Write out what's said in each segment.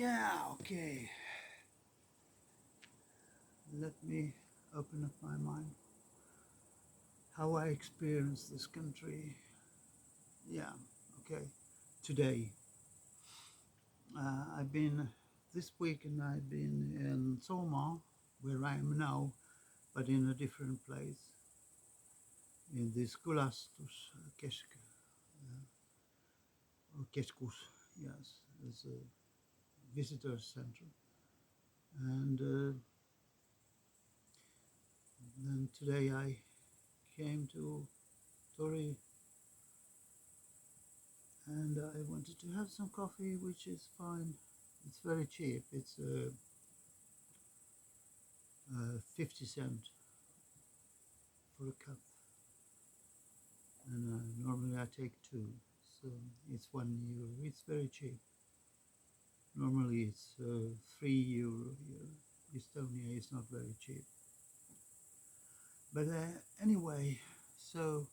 Yeah, okay. Let me open up my mind. How I experience this country. Yeah, okay. Today, I've been this week and I've been in Soma, where I am now, but in a different place, in this Kulastus Keskus, yes, it's a visitor center. And then today I came to Tori and I wanted to have some coffee, which is fine. It's very cheap. It's 50 cent for a cup, and normally I take two, so it's €1. It's very cheap. Normally it's €3 here. Estonia is not very cheap, but anyway, so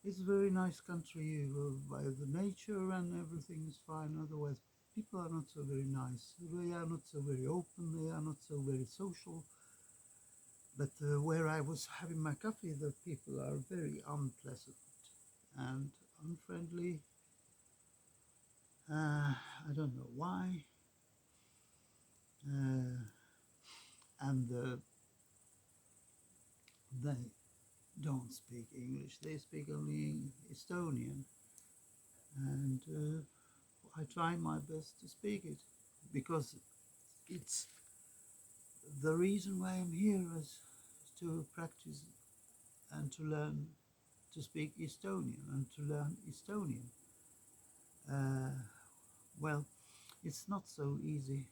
it's a very nice country by the nature and everything is fine. Otherwise, people are not so very nice. They are not so very open. They are not so very social. But where I was having my coffee, the people are very unpleasant and unfriendly. I don't know why. Uh, and they don't speak English. They speak only Estonian. And I try my best to speak it because it's the reason why I'm here is to practice and to learn to speak Estonian and to learn Estonian. Uh, well, it's not so easy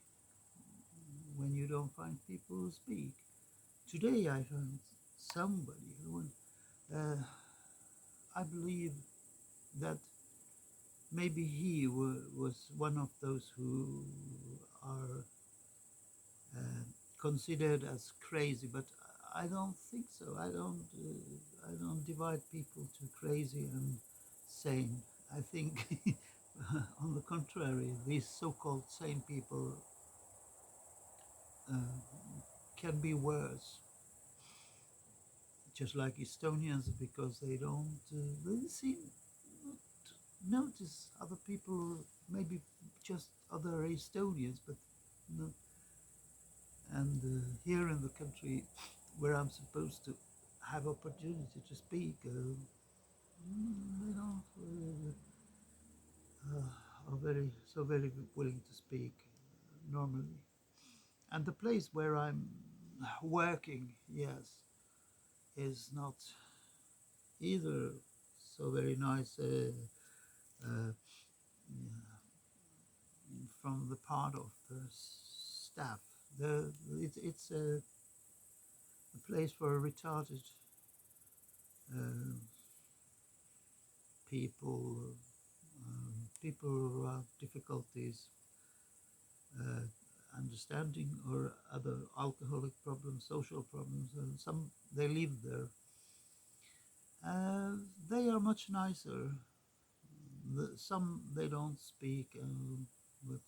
when you don't find people who speak. Today I found somebody who, I believe that maybe he was one of those who are considered as crazy, but I don't think so. I don't divide people to crazy and sane. I think, on the contrary, these so-called sane people uh, can be worse, just like Estonians, because they seem not to notice other people, maybe just other Estonians, but no. And here in the country, where I'm supposed to have opportunity to speak, they don't are very willing to speak normally. And the place where I'm working, yes, is not either so very nice uh, from the part of the staff. It's a place for retarded uh, people, people who have difficulties uh, understanding or other alcoholic problems, social problems, and some they live there. They are much nicer. Some they don't speak, but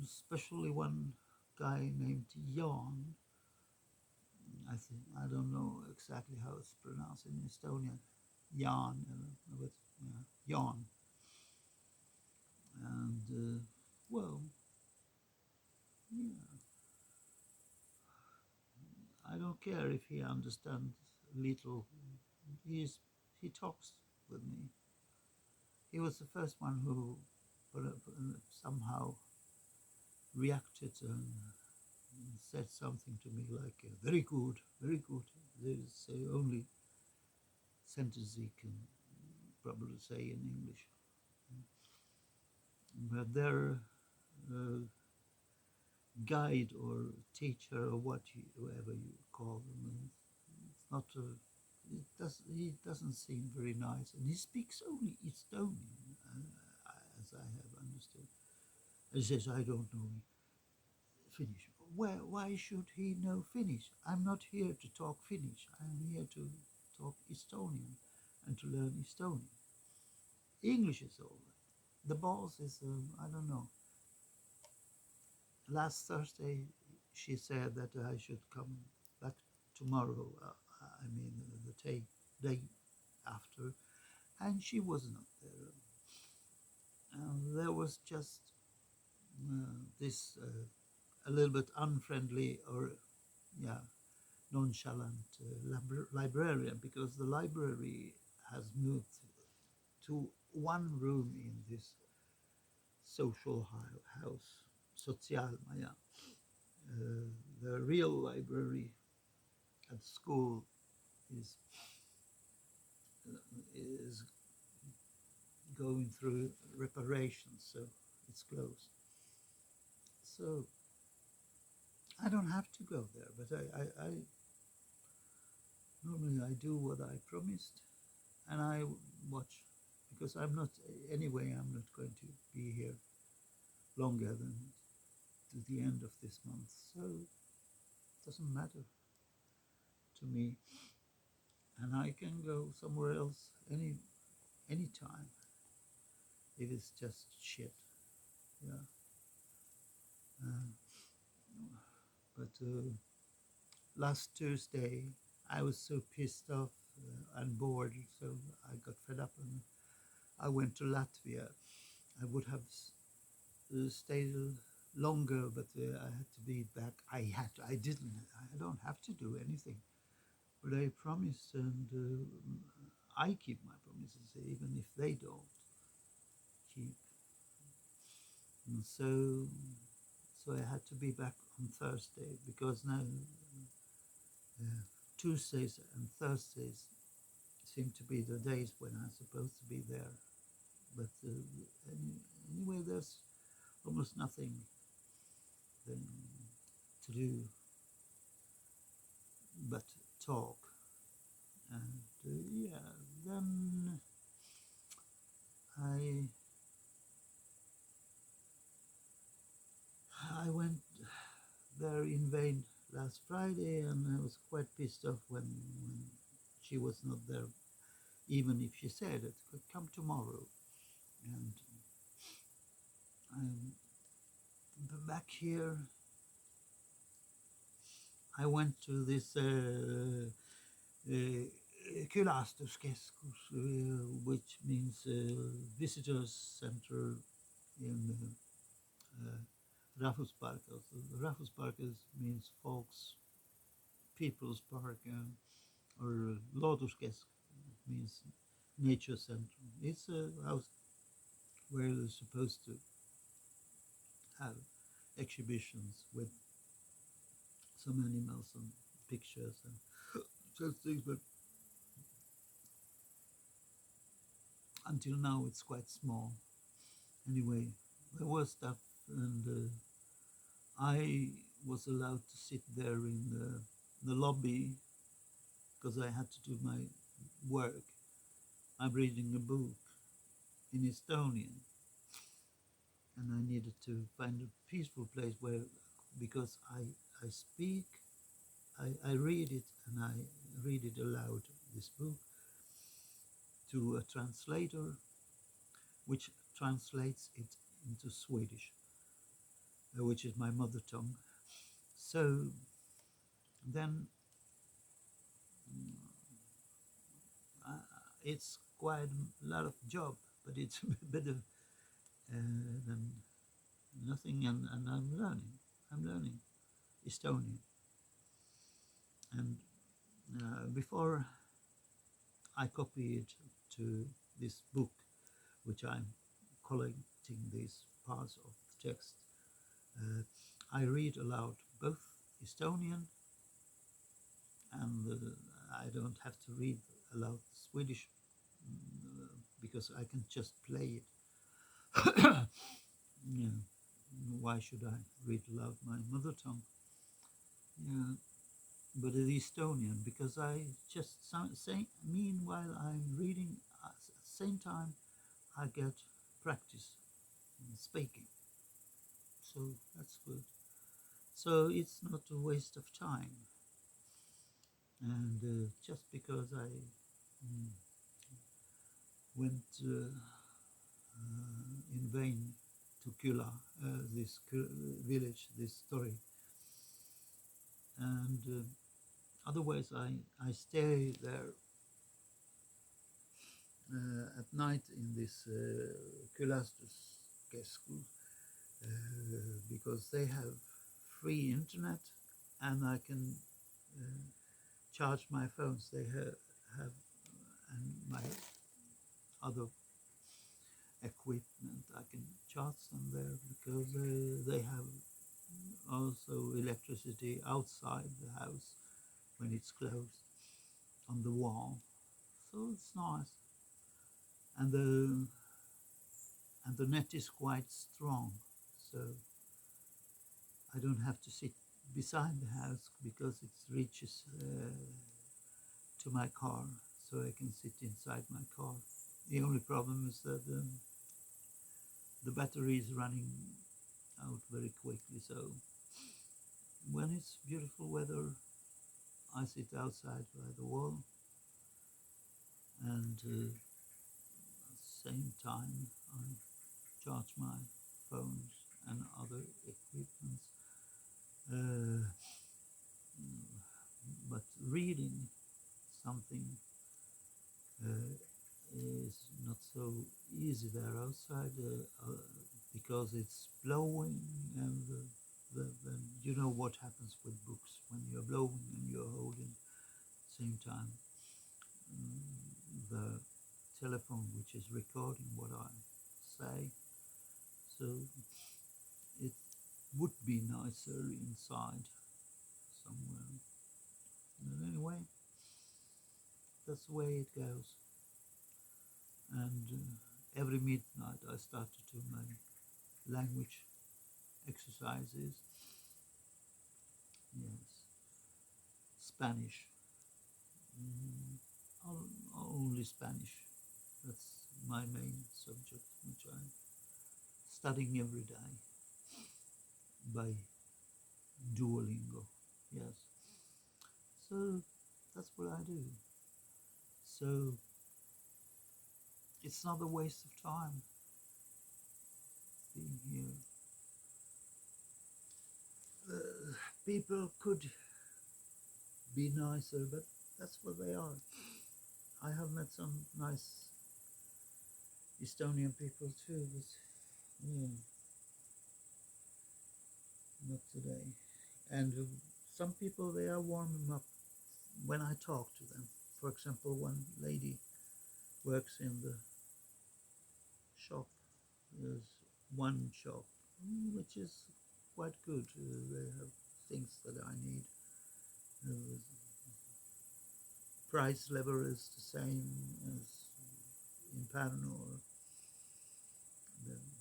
especially one guy named Jan. I don't know exactly how it's pronounced in Estonian. Jan, but yeah, Jan, and well, yeah, I don't care if he understands little. He's he talks with me. He was the first one who somehow reacted and said something to me like, very good, very good. There's the only sentence he can probably say in English. But their uh, guide or teacher or whoever you call them, it's not. He doesn't seem very nice, and he speaks only Estonian, as I have understood. He says, "I don't know Finnish." Why should he know Finnish? I'm not here to talk Finnish. I'm here to talk Estonian and to learn Estonian. English is all right. The boss is, I don't know. Last Thursday, she said that I should come back tomorrow. I mean, the day after, and she was not there. There was just this a little bit unfriendly or yeah nonchalant librarian, because the library has moved to one room in this social house, Socialmaja. The real library at school is is going through reparations, so it's closed. So I don't have to go there, but I normally I do what I promised, and I watch, because I'm not anyway. I'm not going to be here longer than to the end of this month, so it doesn't matter to me, and I can go somewhere else any time if it's just shit. Yeah, uh, but last Tuesday I was so pissed off and bored, so I got fed up and I went to Latvia. I would have stayed longer, but I had to be back. I didn't. I don't have to do anything, but I promised, and I keep my promises, even if they don't keep. And so I had to be back on Thursday, because now Tuesdays and Thursdays seem to be the days when I'm supposed to be there. But anyway, there's almost nothing then to do but talk. And yeah, then I I went there in vain last Friday, and I was quite pissed off when she was not there, even if she said it could come tomorrow. And I'm back here. I went to this Külastuskeskus, which means visitors center in Rahusparkas. Rahusparkas means folks, people's park, or Lotuskesk means nature center. It's a house where they're supposed to have exhibitions with some animals and pictures and such things, but until now it's quite small. Anyway, there was stuff, and I was allowed to sit there in the lobby because I had to do my work. I'm reading a book in Estonian, and I needed to find a peaceful place where, because I speak, I read it, and I read it aloud, this book, to a translator, which translates it into Swedish, which is my mother tongue. So then uh, it's quite a lot of job, but it's a bit of than nothing, and I'm learning. I'm learning Estonian, and before I copy it to this book, which I'm collecting these parts of the text, I read aloud both Estonian, and I don't have to read aloud Swedish, because I can just play it. Yeah. Why should I read aloud my mother tongue? Yeah, but the Estonian, because I just say, meanwhile I'm reading, at the same time I get practice in speaking. So that's good. So it's not a waste of time. And just because I went in vain to Kula, this village, this story. And otherwise, I stay there at night in this Kylastus school because they have free internet and I can charge my phones. They have and my other equipment. I can charge them there because they have also electricity outside the house when it's closed on the wall. So it's nice. And the net is quite strong. So I don't have to sit beside the house because it reaches to my car. So I can sit inside my car. The only problem is that the battery is running out very quickly. So when it's beautiful weather, I sit outside by the wall and at the same time I charge my phones and other equipment. Uh, but reading something is not so easy there outside because it's blowing and you know what happens with books when you're blowing and you're holding at the same time the telephone which is recording what I say. So it would be nicer inside somewhere. But anyway, that's the way it goes. And every midnight I start to do my language exercises. Yes, Spanish. Mm, only Spanish. That's my main subject, which I'm studying every day by Duolingo. Yes. So that's what I do. So it's not a waste of time being here. People could be nicer, but that's what they are. I have met some nice Estonian people too, but yeah, not today. And some people they are warming up when I talk to them. For example, one lady works in the shop. There's one shop which is quite good. They have things that I need. Uh, price level is the same as in Pärnu,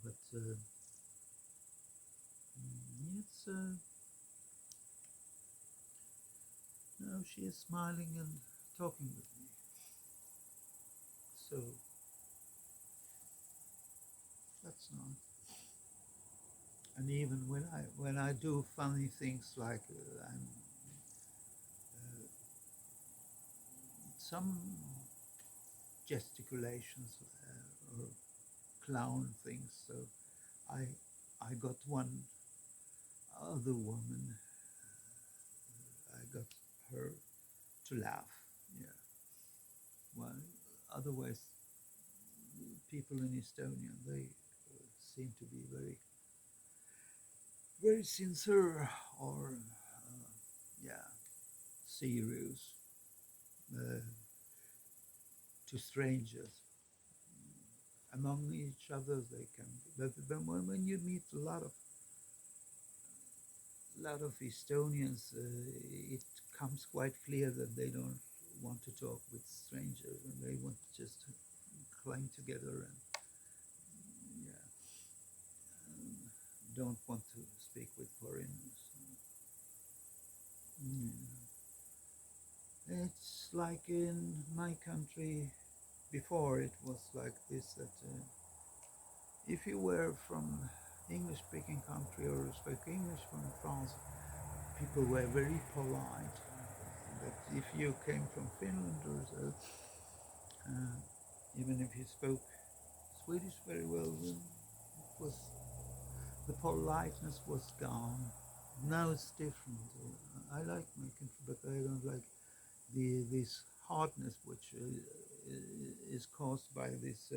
but it's no, she is smiling and talking with me. So that's nice. And even when I do funny things like I'm some gesticulations or clown things. So I I got one other woman. I got her to laugh. Yeah. Well, otherwise, people in Estonia they seem to be very sincere or yeah serious uh, to strangers. Among each other, they can be. But when you meet a lot of Estonians, it comes quite clear that they don't want to talk with strangers and they want to just cling together and yeah, don't want to speak with foreigners. It's like in my country before it was like this that if you were from English-speaking country or spoke English from France, people were very polite. But if you came from Finland or so, even if you spoke Swedish very well. It was the politeness was gone. Now it's different. I like my country, but I don't like this hardness which is caused by this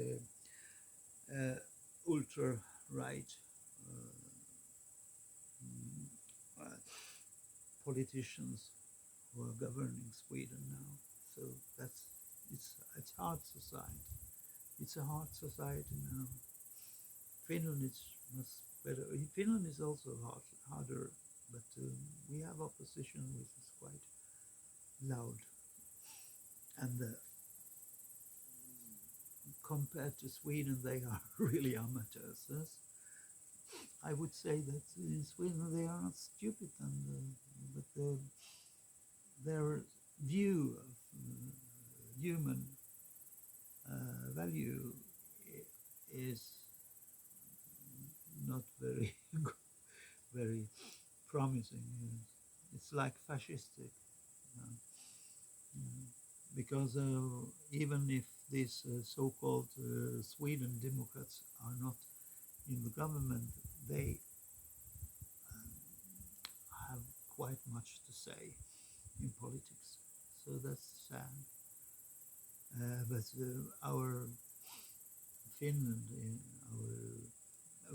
ultra right uh, politicians who are governing Sweden now. So that's it's hard society. It's a hard society now. Finland is much better. Finland is also harder, but we have opposition which is quite loud. And compared to Sweden, they are really amateurs. Yes? I would say that in Sweden they are not stupid, but their view of human value is not very very promising. It's like fascistic, uh, because even if these so-called Sweden Democrats are not in the government, they have quite much to say in politics. So that's sad. But our Finland, our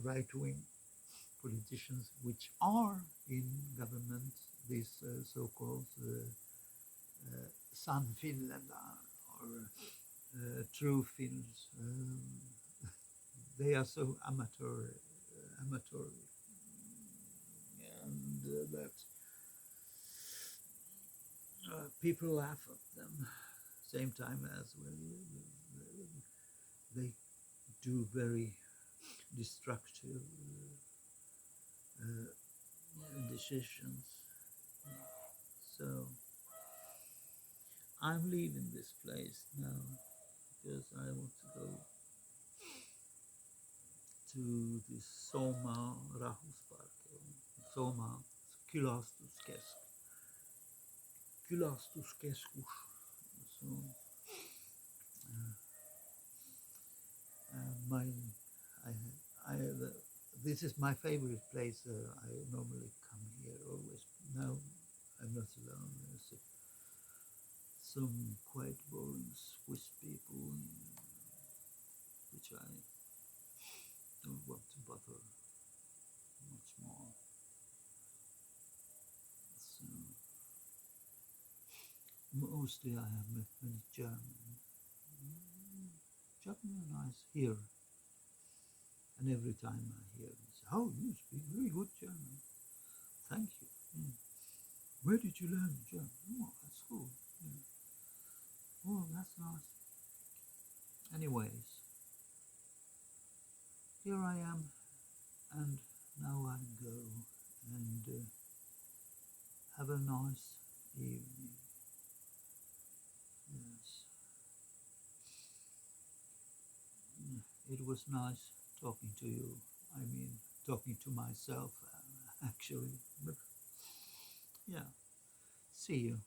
right-wing politicians, which are in government, these so-called San Finländar or true Finns, they are so amateur, and that people laugh at them. Same time as they do very destructive decisions. So I'm leaving this place now because I want to go to the Soma Rahuspark, Soma Kylästyskeskus. So my I I this is my favorite place. I normally come here always. Now I'm not alone. There's some quite boring Swiss people, which I don't want to bother much more. So mostly I have met many German. German are nice here. And every time I hear them say, "Oh, you speak very good German. Thank you. Yeah. Where did you learn German?" "Oh, at school." Yeah. "Oh, that's nice." Anyways, here I am, and now I go and have a nice evening. Yes, it was nice talking to you. I mean, talking to myself, actually. But yeah, see you.